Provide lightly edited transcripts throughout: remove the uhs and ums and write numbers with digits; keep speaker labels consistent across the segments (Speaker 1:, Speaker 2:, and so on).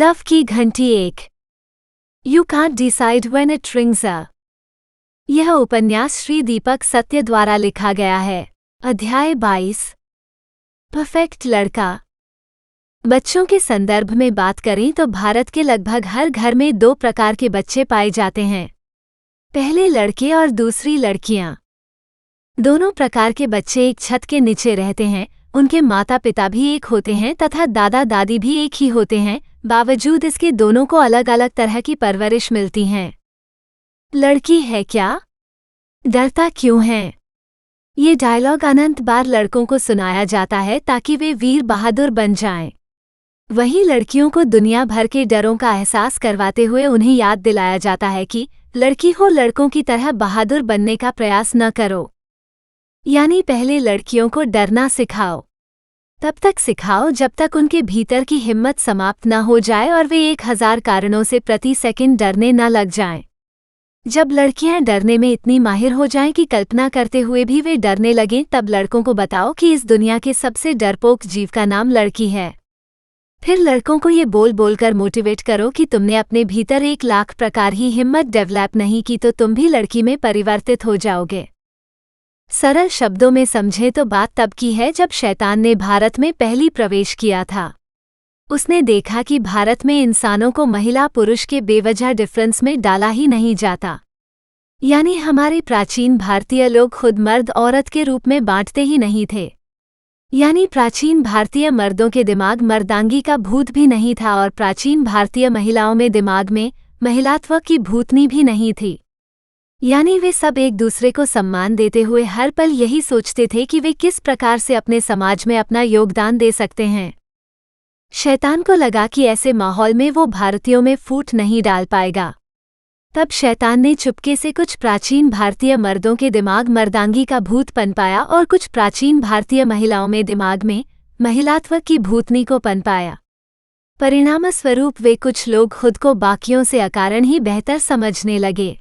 Speaker 1: Love की घंटी 1। You can't decide when it rings a. यह उपन्यास श्री दीपक सत्य द्वारा लिखा गया है। अध्याय 22। परफेक्ट लड़का। बच्चों के संदर्भ में बात करें तो भारत के लगभग हर घर में 2 प्रकार के बच्चे पाए जाते हैं, पहले लड़के और दूसरी लड़कियां। दोनों प्रकार के बच्चे एक छत के नीचे रहते हैं, उनके माता पिता भी एक होते हैं तथा दादा दादी भी एक ही होते हैं, बावजूद इसके दोनों को अलग अलग तरह की परवरिश मिलती है। लड़की है क्या? डरता क्यों है? ये डायलॉग अनंत बार लड़कों को सुनाया जाता है ताकि वे वीर बहादुर बन जाएं। वहीं लड़कियों को दुनिया भर के डरों का एहसास करवाते हुए उन्हें याद दिलाया जाता है कि लड़की हो लड़कों की तरह बहादुर बनने का प्रयास न करो। यानी पहले लड़कियों को डरना सिखाओ, तब तक सिखाओ जब तक उनके भीतर की हिम्मत समाप्त न हो जाए और वे 1000 कारणों से प्रति सेकंड डरने न लग जाएं। जब लड़कियां डरने में इतनी माहिर हो जाएं कि कल्पना करते हुए भी वे डरने लगें, तब लड़कों को बताओ कि इस दुनिया के सबसे डरपोक जीव का नाम लड़की है। फिर लड़कों को ये बोल बोलकर मोटिवेट करो कि तुमने अपने भीतर 1,00,000 प्रकार ही हिम्मत डेवलप नहीं की तो तुम भी लड़की में परिवर्तित हो जाओगे। सरल शब्दों में समझे तो बात तब की है जब शैतान ने भारत में पहली प्रवेश किया था। उसने देखा कि भारत में इंसानों को महिला पुरुष के बेवजह डिफरेंस में डाला ही नहीं जाता। यानी हमारे प्राचीन भारतीय लोग खुद मर्द औरत के रूप में बांटते ही नहीं थे। यानी प्राचीन भारतीय मर्दों के दिमाग मर्दांगी का भूत भी नहीं था और प्राचीन भारतीय महिलाओं में दिमाग में महिलात्व की भूतनी भी नहीं थी। यानी वे सब एक दूसरे को सम्मान देते हुए हर पल यही सोचते थे कि वे किस प्रकार से अपने समाज में अपना योगदान दे सकते हैं। शैतान को लगा कि ऐसे माहौल में वो भारतीयों में फूट नहीं डाल पाएगा। तब शैतान ने चुपके से कुछ प्राचीन भारतीय मर्दों के दिमाग मर्दांगी का भूत पनपाया और कुछ प्राचीन भारतीय महिलाओं में दिमाग में महिलात्व की भूतनी को पनपाया। परिणामस्वरूप वे कुछ लोग खुद को बाकियों से अकारण ही बेहतर समझने लगे।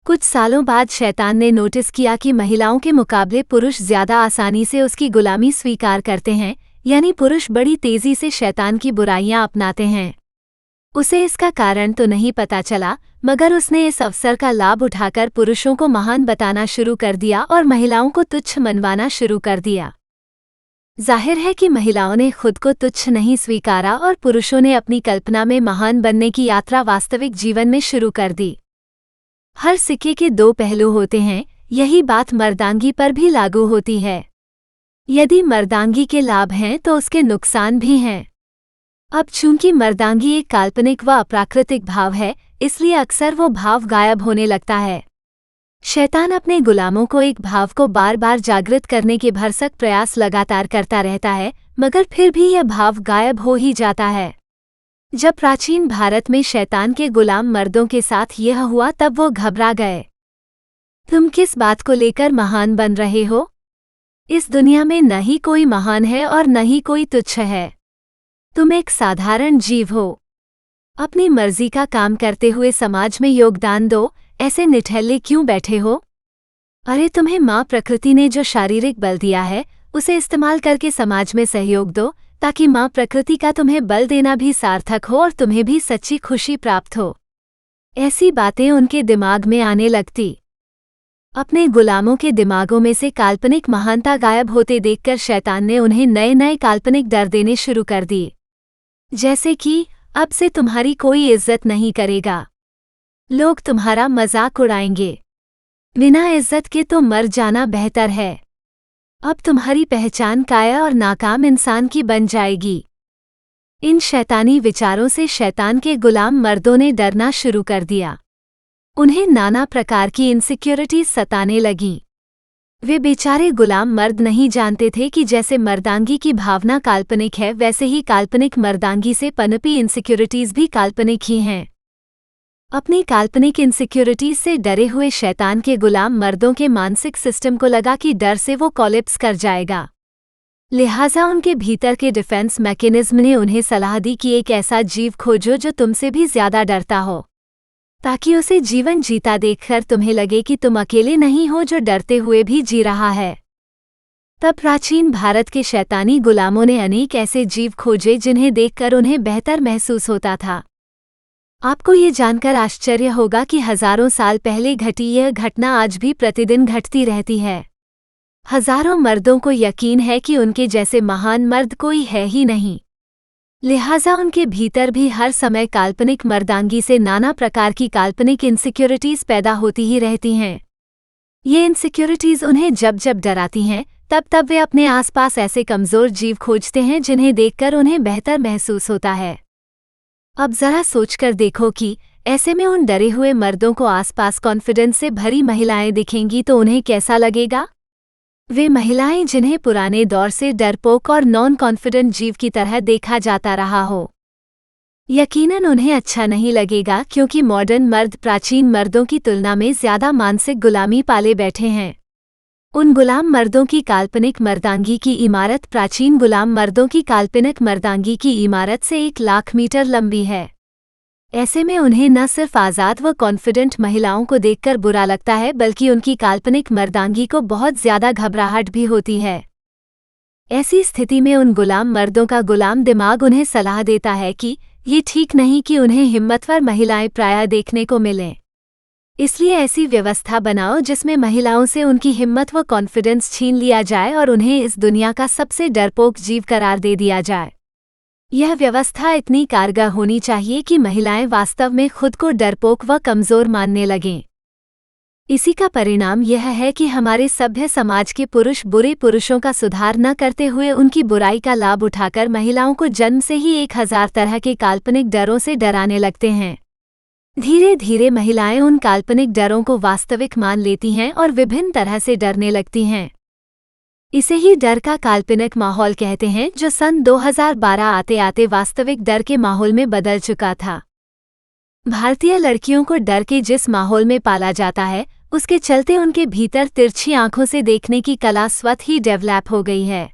Speaker 1: कुछ सालों बाद शैतान ने नोटिस किया कि महिलाओं के मुकाबले पुरुष ज्यादा आसानी से उसकी गुलामी स्वीकार करते हैं, यानी पुरुष बड़ी तेजी से शैतान की बुराइयां अपनाते हैं। उसे इसका कारण तो नहीं पता चला, मगर उसने इस अवसर का लाभ उठाकर पुरुषों को महान बताना शुरू कर दिया और महिलाओं को तुच्छ मनवाना शुरू कर दिया। जाहिर है कि महिलाओं ने खुद को तुच्छ नहीं स्वीकारा और पुरुषों ने अपनी कल्पना में महान बनने की यात्रा वास्तविक जीवन में शुरू कर दी। हर सिक्के के 2 पहलू होते हैं, यही बात मर्दांगी पर भी लागू होती है। यदि मर्दांगी के लाभ हैं तो उसके नुकसान भी हैं। अब चूंकि मर्दांगी एक काल्पनिक व अप्राकृतिक भाव है, इसलिए अक्सर वो भाव गायब होने लगता है। शैतान अपने गुलामों को एक भाव को बार बार जागृत करने के भरसक प्रयास लगातार करता रहता है, मगर फिर भी यह भाव गायब हो ही जाता है। जब प्राचीन भारत में शैतान के गुलाम मर्दों के साथ यह हुआ तब वो घबरा गए। तुम किस बात को लेकर महान बन रहे हो? इस दुनिया में न ही कोई महान है और न ही कोई तुच्छ है। तुम एक साधारण जीव हो। अपनी मर्जी का काम करते हुए समाज में योगदान दो, ऐसे निठल्ले क्यों बैठे हो? अरे तुम्हें माँ प्रकृति ने जो शारीरिक बल दिया है उसे इस्तेमाल करके समाज में सहयोग दो, ताकि माँ प्रकृति का तुम्हें बल देना भी सार्थक हो और तुम्हें भी सच्ची खुशी प्राप्त हो। ऐसी बातें उनके दिमाग में आने लगती। अपने गुलामों के दिमागों में से काल्पनिक महानता गायब होते देखकर शैतान ने उन्हें नए नए काल्पनिक डर देने शुरू कर दिए। जैसे कि अब से तुम्हारी कोई इज्जत नहीं करेगा, लोग तुम्हारा मजाक उड़ाएंगे, बिना इज्जत के तो मर जाना बेहतर है। अब तुम्हारी पहचान काया और नाकाम इंसान की बन जाएगी। इन शैतानी विचारों से शैतान के गुलाम मर्दों ने डरना शुरू कर दिया। उन्हें नाना प्रकार की इनसिक्योरिटीज सताने लगीं। वे बेचारे गुलाम मर्द नहीं जानते थे कि जैसे मर्दांगी की भावना काल्पनिक है, वैसे ही काल्पनिक मर्दांगी से पनपी इनसिक्योरिटीज भी काल्पनिक ही हैं। अपनी काल्पनिक इनसिक्योरिटीज से डरे हुए शैतान के गुलाम मर्दों के मानसिक सिस्टम को लगा कि डर से वो कोलैप्स कर जाएगा। लिहाजा उनके भीतर के डिफेंस मैकेनिज्म ने उन्हें सलाह दी कि एक ऐसा जीव खोजो जो तुमसे भी ज्यादा डरता हो, ताकि उसे जीवन जीता देखकर तुम्हें लगे कि तुम अकेले नहीं हो जो डरते हुए भी जी रहा है। तब प्राचीन भारत के शैतानी गुलामों ने अनेक ऐसे जीव खोजे जिन्हें देखकर उन्हें बेहतर महसूस होता था। आपको ये जानकर आश्चर्य होगा कि हजारों साल पहले घटी यह घटना आज भी प्रतिदिन घटती रहती है। हजारों मर्दों को यकीन है कि उनके जैसे महान मर्द कोई है ही नहीं, लिहाजा उनके भीतर भी हर समय काल्पनिक मर्दांगी से नाना प्रकार की काल्पनिक इनसिक्योरिटीज पैदा होती ही रहती हैं। ये इनसिक्योरिटीज उन्हें जब जब डराती हैं, तब तब वे अपने आसपास ऐसे कमजोर जीव खोजते हैं जिन्हें देखकर उन्हें बेहतर महसूस होता है। अब जरा सोचकर देखो कि ऐसे में उन डरे हुए मर्दों को आसपास कॉन्फिडेंस से भरी महिलाएं दिखेंगी तो उन्हें कैसा लगेगा? वे महिलाएं जिन्हें पुराने दौर से डरपोक और नॉन कॉन्फिडेंट जीव की तरह देखा जाता रहा हो, यकीनन उन्हें अच्छा नहीं लगेगा, क्योंकि मॉडर्न मर्द प्राचीन मर्दों की तुलना में ज्यादा मानसिक गुलामी पाले बैठे हैं। उन गुलाम मर्दों की काल्पनिक मर्दांगी की इमारत प्राचीन गुलाम मर्दों की काल्पनिक मर्दांगी की इमारत से 1,00,000 मीटर लंबी है। ऐसे में उन्हें न सिर्फ आज़ाद व कॉन्फिडेंट महिलाओं को देखकर बुरा लगता है, बल्कि उनकी काल्पनिक मर्दांगी को बहुत ज्यादा घबराहट भी होती है। ऐसी स्थिति में उन गुलाम मर्दों का गुलाम दिमाग उन्हें सलाह देता है कि ये ठीक नहीं कि उन्हें हिम्मतवर महिलाएं प्रायः देखने को मिलें। इसलिए ऐसी व्यवस्था बनाओ जिसमें महिलाओं से उनकी हिम्मत व कॉन्फिडेंस छीन लिया जाए और उन्हें इस दुनिया का सबसे डरपोक जीव करार दे दिया जाए। यह व्यवस्था इतनी कारगर होनी चाहिए कि महिलाएं वास्तव में खुद को डरपोक व कमजोर मानने लगें। इसी का परिणाम यह है कि हमारे सभ्य समाज के पुरुष बुरे पुरुषों का सुधार न करते हुए उनकी बुराई का लाभ उठाकर महिलाओं को जन्म से ही 1000 तरह के काल्पनिक डरों से डराने लगते हैं। धीरे धीरे महिलाएं उन काल्पनिक डरों को वास्तविक मान लेती हैं और विभिन्न तरह से डरने लगती हैं। इसे ही डर का काल्पनिक माहौल कहते हैं, जो सन 2012 आते आते वास्तविक डर के माहौल में बदल चुका था। भारतीय लड़कियों को डर के जिस माहौल में पाला जाता है, उसके चलते उनके भीतर तिरछी आंखों से देखने की कला स्वतः ही डेवलप हो गई है।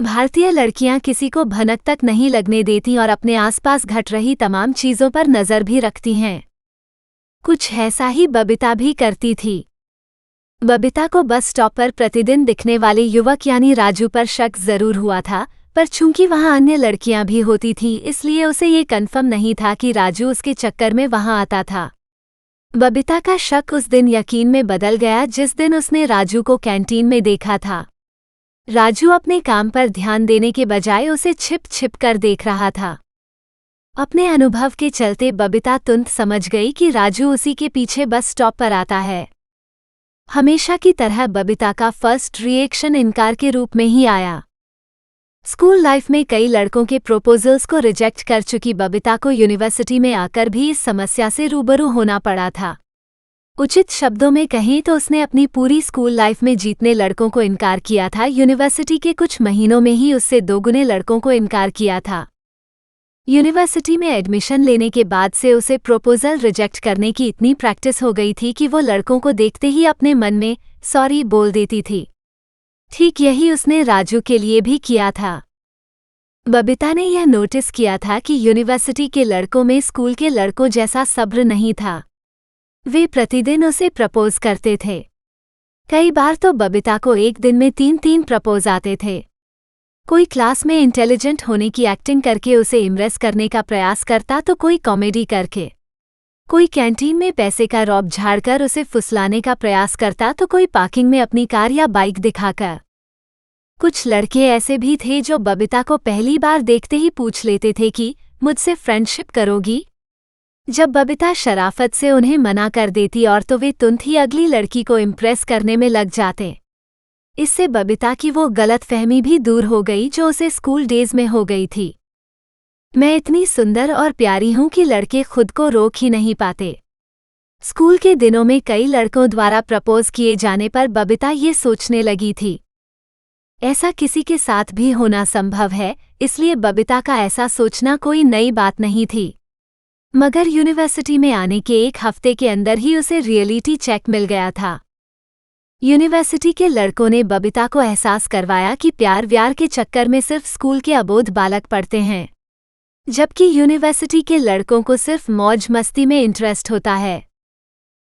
Speaker 1: भारतीय लड़कियां किसी को भनक तक नहीं लगने देती और अपने आसपास घट रही तमाम चीजों पर नजर भी रखती हैं। कुछ ऐसा ही बबीता भी करती थी। बबीता को बस स्टॉप पर प्रतिदिन दिखने वाले युवक यानी राजू पर शक जरूर हुआ था, पर चूंकि वहां अन्य लड़कियां भी होती थीं, इसलिए उसे ये कन्फर्म नहीं था कि राजू उसके चक्कर में वहां आता था। बबीता का शक उस दिन यकीन में बदल गया जिस दिन उसने राजू को कैंटीन में देखा था। राजू अपने काम पर ध्यान देने के बजाय उसे छिप छिप कर देख रहा था। अपने अनुभव के चलते बबीता तुरंत समझ गई कि राजू उसी के पीछे बस स्टॉप पर आता है। हमेशा की तरह बबीता का फर्स्ट रिएक्शन इनकार के रूप में ही आया। स्कूल लाइफ में कई लड़कों के प्रपोजल्स को रिजेक्ट कर चुकी बबीता को यूनिवर्सिटी में आकर भी इस समस्या से रूबरू होना पड़ा था। उचित शब्दों में कहें तो उसने अपनी पूरी स्कूल लाइफ में जितने लड़कों को इनकार किया था, यूनिवर्सिटी के कुछ महीनों में ही उससे 2 गुने लड़कों को इनकार किया था। यूनिवर्सिटी में एडमिशन लेने के बाद से उसे प्रपोजल रिजेक्ट करने की इतनी प्रैक्टिस हो गई थी कि वो लड़कों को देखते ही अपने मन में सॉरी बोल देती थी। ठीक यही उसने राजू के लिए भी किया था। बबीता ने यह नोटिस किया था कि यूनिवर्सिटी के लड़कों में स्कूल के लड़कों जैसा सब्र नहीं था। वे प्रतिदिन उसे प्रपोज करते थे। कई बार तो बबीता को एक दिन में 3-3 प्रपोज आते थे। कोई क्लास में इंटेलिजेंट होने की एक्टिंग करके उसे इम्प्रेस करने का प्रयास करता, तो कोई कॉमेडी करके। कोई कैंटीन में पैसे का रौब झाड़कर उसे फुसलाने का प्रयास करता, तो कोई पार्किंग में अपनी कार या बाइक दिखाकर। कुछ लड़के ऐसे भी थे जो बबीता को पहली बार देखते ही पूछ लेते थे कि मुझसे फ्रेंडशिप करोगी। जब बबीता शराफत से उन्हें मना कर देती और तो वे तुरंत ही अगली लड़की को इम्प्रेस करने में लग जाते। इससे बबीता की वो गलतफहमी भी दूर हो गई जो उसे स्कूल डेज में हो गई थी। मैं इतनी सुंदर और प्यारी हूं कि लड़के खुद को रोक ही नहीं पाते। स्कूल के दिनों में कई लड़कों द्वारा प्रपोज किए जाने पर बबीता ये सोचने लगी थी, ऐसा किसी के साथ भी होना संभव है, इसलिए बबीता का ऐसा सोचना कोई नई बात नहीं थी। मगर यूनिवर्सिटी में आने के 1 हफ्ते के अंदर ही उसे रियलिटी चेक मिल गया था। यूनिवर्सिटी के लड़कों ने बबीता को एहसास करवाया कि प्यार व्यार के चक्कर में सिर्फ स्कूल के अबोध बालक पड़ते हैं, जबकि यूनिवर्सिटी के लड़कों को सिर्फ मौज मस्ती में इंटरेस्ट होता है।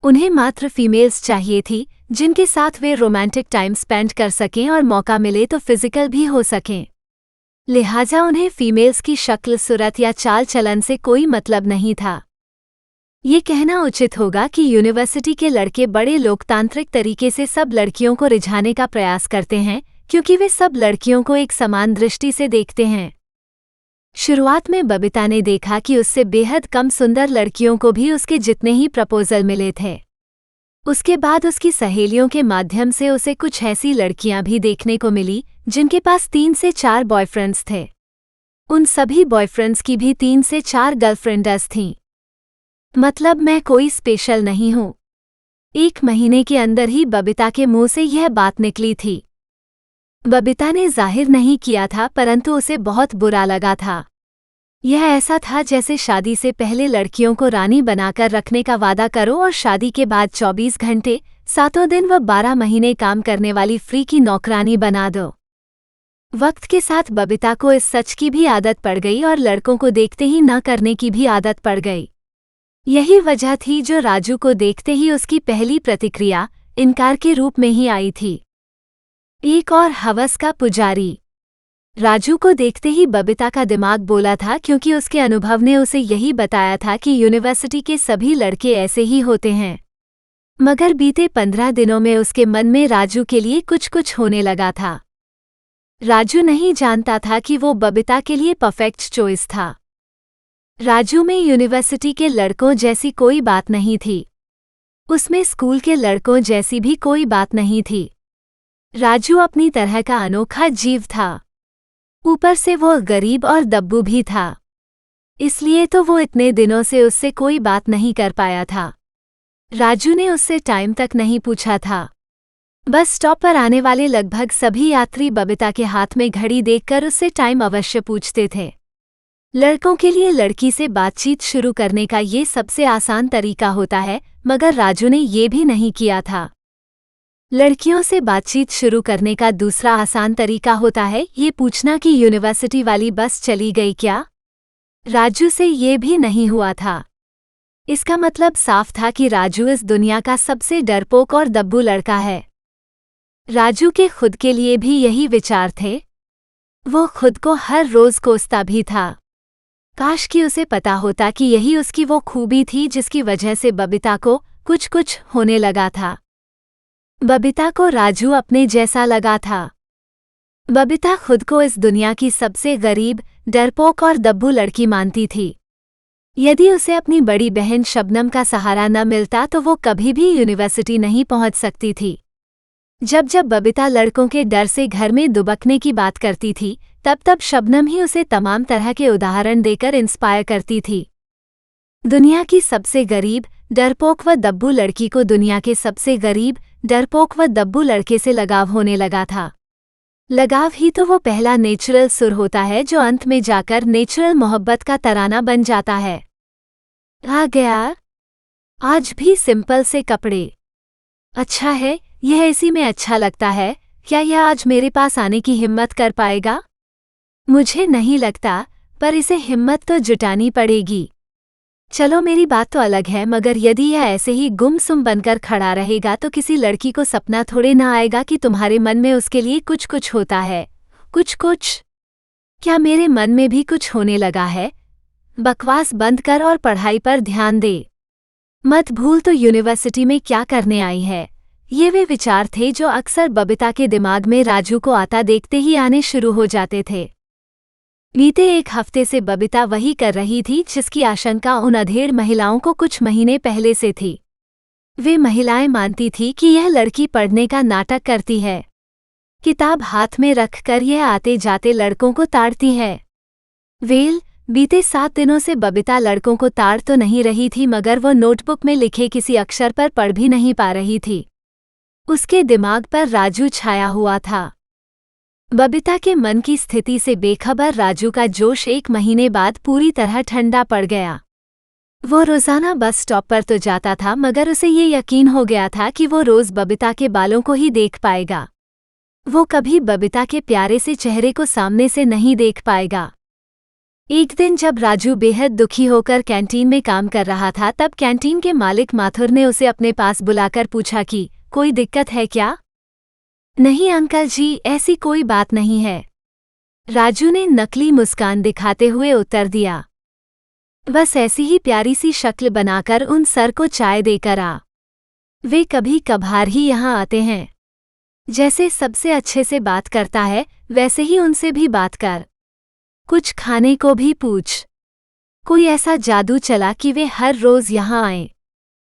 Speaker 1: उन्हें मात्र फीमेल्स चाहिए थी जिनके साथ वे रोमांटिक टाइम स्पेंड कर सकें और मौका मिले तो फिजिकल भी हो सकें। लिहाजा उन्हें फीमेल्स की शक्ल, सूरत या चाल चलन से कोई मतलब नहीं था। ये कहना उचित होगा कि यूनिवर्सिटी के लड़के बड़े लोकतांत्रिक तरीके से सब लड़कियों को रिझाने का प्रयास करते हैं, क्योंकि वे सब लड़कियों को एक समान दृष्टि से देखते हैं। शुरुआत में बबीता ने देखा कि उससे बेहद कम सुंदर लड़कियों को भी उसके जितने ही प्रपोजल मिले थे। उसके बाद उसकी सहेलियों के माध्यम से उसे कुछ ऐसी लड़कियां भी देखने को मिली जिनके पास 3 से 4 बॉयफ्रेंड्स थे। उन सभी बॉयफ्रेंड्स की भी 3 से 4 गर्लफ्रेंड्स थीं। मतलब मैं कोई स्पेशल नहीं हूँ। 1 महीने के अंदर ही बबीता के मुंह से यह बात निकली थी। बबीता ने जाहिर नहीं किया था, परंतु उसे बहुत बुरा लगा था। यह ऐसा था जैसे शादी से पहले लड़कियों को रानी बनाकर रखने का वादा करो और शादी के बाद 24 घंटे, 7 दिन व 12 महीने काम करने वाली फ्री की नौकरानी बना दो। वक्त के साथ बबीता को इस सच की भी आदत पड़ गई और लड़कों को देखते ही न करने की भी आदत पड़ गई। यही वजह थी जो राजू को देखते ही उसकी पहली प्रतिक्रिया इनकार के रूप में ही आई थी। एक और हवस का पुजारी। राजू को देखते ही बबीता का दिमाग बोला था, क्योंकि उसके अनुभव ने उसे यही बताया था कि यूनिवर्सिटी के सभी लड़के ऐसे ही होते हैं। मगर बीते 15 दिनों में उसके मन में राजू के लिए कुछ होने लगा था। राजू नहीं जानता था कि वो बबीता के लिए परफेक्ट चॉइस था। राजू में यूनिवर्सिटी के लड़कों जैसी कोई बात नहीं थी। उसमें स्कूल के लड़कों जैसी भी कोई बात नहीं थी। राजू अपनी तरह का अनोखा जीव था। ऊपर से वो गरीब और दब्बू भी था, इसलिए तो वो इतने दिनों से उससे कोई बात नहीं कर पाया था। राजू ने उससे टाइम तक नहीं पूछा था। बस स्टॉप पर आने वाले लगभग सभी यात्री बबीता के हाथ में घड़ी देखकर उससे टाइम अवश्य पूछते थे। लड़कों के लिए लड़की से बातचीत शुरू करने का ये सबसे आसान तरीका होता है, मगर राजू ने ये भी नहीं किया था। लड़कियों से बातचीत शुरू करने का दूसरा आसान तरीका होता है ये पूछना कि यूनिवर्सिटी वाली बस चली गई क्या? राजू से ये भी नहीं हुआ था। इसका मतलब साफ था कि राजू इस दुनिया का सबसे डरपोक और दब्बू लड़का है। राजू के खुद के लिए भी यही विचार थे। वो खुद को हर रोज कोसता भी था। काश कि उसे पता होता कि यही उसकी वो खूबी थी जिसकी वजह से बबीता को कुछ होने लगा था। बबीता को राजू अपने जैसा लगा था। बबीता खुद को इस दुनिया की सबसे गरीब, डरपोक और दब्बू लड़की मानती थी। यदि उसे अपनी बड़ी बहन शबनम का सहारा न मिलता तो वो कभी भी यूनिवर्सिटी नहीं पहुंच सकती थी। जब बबीता लड़कों के डर से घर में दुबकने की बात करती थी, तब शबनम ही उसे तमाम तरह के उदाहरण देकर इंस्पायर करती थी। दुनिया की सबसे गरीब, डरपोक व दब्बू लड़की को दुनिया के सबसे गरीब, डरपोक व दब्बू लड़के से लगाव होने लगा था। लगाव ही तो वो पहला नेचुरल सुर होता है जो अंत में जाकर नेचुरल मोहब्बत का तराना बन जाता है। आ गया आज भी सिंपल से कपड़े। अच्छा है, यह इसी में अच्छा लगता है। क्या यह आज मेरे पास आने की हिम्मत कर पाएगा? मुझे नहीं लगता, पर इसे हिम्मत तो जुटानी पड़ेगी। चलो मेरी बात तो अलग है, मगर यदि यह ऐसे ही गुमसुम बनकर खड़ा रहेगा तो किसी लड़की को सपना थोड़े ना आएगा कि तुम्हारे मन में उसके लिए कुछ होता है। कुछ क्या मेरे मन में भी कुछ होने लगा है? बकवास बंद कर और पढ़ाई पर ध्यान दे। मत भूल तो यूनिवर्सिटी में क्या करने आई है। ये वे विचार थे जो अक्सर बबीता के दिमाग में राजू को आता देखते ही आने शुरू हो जाते थे। बीते 1 हफ्ते से बबीता वही कर रही थी जिसकी आशंका उन अधेड़ महिलाओं को कुछ महीने पहले से थी। वे महिलाएं मानती थी कि यह लड़की पढ़ने का नाटक करती है। किताब हाथ में रखकर यह आते जाते लड़कों को ताड़ती है। बीते 7 दिनों से बबीता लड़कों को ताड़ तो नहीं रही थी, मगर वो नोटबुक में लिखे किसी अक्षर पर पढ़ भी नहीं पा रही थी। उसके दिमाग पर राजू छाया हुआ था। बबीता के मन की स्थिति से बेखबर राजू का जोश 1 महीने बाद पूरी तरह ठंडा पड़ गया। वो रोजाना बस स्टॉप पर तो जाता था, मगर उसे ये यकीन हो गया था कि वो रोज बबीता के बालों को ही देख पाएगा। वो कभी बबीता के प्यारे से चेहरे को सामने से नहीं देख पाएगा। एक दिन जब राजू बेहद दुखी होकर कैंटीन में काम कर रहा था, तब कैंटीन के मालिक माथुर ने उसे अपने पास बुलाकर पूछा कि कोई दिक्कत है क्या? नहीं अंकल जी, ऐसी कोई बात नहीं है, राजू ने नकली मुस्कान दिखाते हुए उत्तर दिया। बस ऐसी ही प्यारी सी शक्ल बनाकर उन सर को चाय देकर आ। वे कभी कभार ही यहाँ आते हैं। जैसे सबसे अच्छे से बात करता है, वैसे ही उनसे भी बात कर। कुछ खाने को भी पूछ। कोई ऐसा जादू चला कि वे हर रोज यहाँ आए।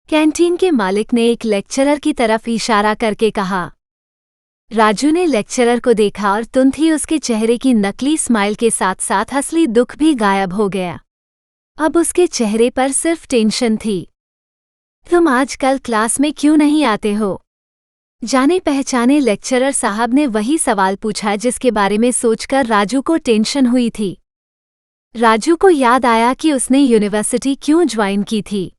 Speaker 1: कैंटीन के मालिक ने एक लेक्चरर की तरफ इशारा करके कहा। राजू ने लेक्चरर को देखा और तुरंत ही उसके चेहरे की नकली स्माइल के साथ साथ असली दुख भी गायब हो गया। अब उसके चेहरे पर सिर्फ टेंशन थी। तुम आजकल क्लास में क्यों नहीं आते हो? जाने पहचाने लेक्चरर साहब ने वही सवाल पूछा जिसके बारे में सोचकर राजू को टेंशन हुई थी। राजू को याद आया कि उसने यूनिवर्सिटी क्यों ज्वाइन की थी।